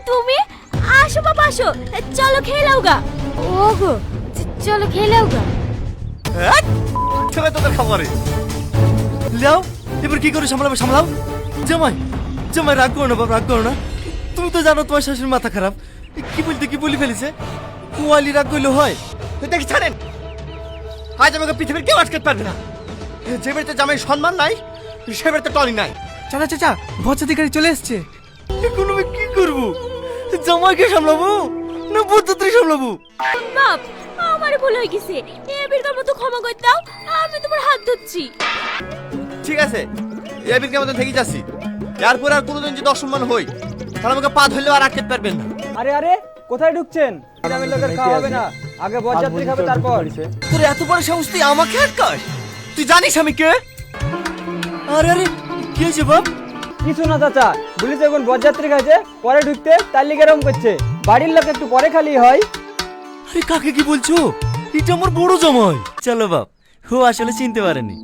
তুমি আসো বাবা আসো, চলো খেয়ে নাও গা। ওগো চলো খেয়ে নাও গা। ছেলে তোদের খাবারে লাও, এবার কি করে সামলাবে সামলাও। জামাই জামাই রাগ করো না বাবা, রাগ করো না। তুমি তো জানো তোমার শাশুড়ির মাথা খারাপ, কি বলতে কি বলি ফেলেছে। কোয়ালি রাগ করলে হয়। দেখি ছাড়েন, আজ আমাকে পৃথিবীর কেউ আটকাতে পারবে না। যে বাড়িতে জামাই সম্মান নাই সে বাড়িতে টলি নাই। চাচা চাচা বচ্চাদি গাড়ি চলে এসছে। এখন আমি কি করবো? জামাইকে সামলাবো না বৌদ্ধত্রী সামলাবো? বাপ আমার ভুল হয়ে গেছে, এবারকার মতো ক্ষমা করে দাও, আমি তোমার হাত ধরছি। ঠিক আছে, এবিনকে মতন থেকে যাচ্ছি। এরপর আর কোনোদিন যদি অসম্মান হই তাহলে আমাকে পা ধরলেও আর আটকাতে পারবেন না। আরে আরে কোথায় ঢুকছেন? গ্রামের লোকের খাওয়া হবে না, আগে বরযাত্রী খাবে তারপর। তোর এত বড় সাহস তুই আমাকে আটকাস? তুই জানিস আমি কে? আরে আরে কি হয়েছে বাপ? কিছু না চাচা, বলিস এখন বরযাত্রী খাচ্ছে পরে ঢুকতে, তার লিগে এরকম করছে। বাড়ির লোক একটু পরে খালি হয়। আরে কাকে কি বলছো? এটা আমার বড় জামাই। চলো বাপ, ও আসলে চিনতে পারেনি।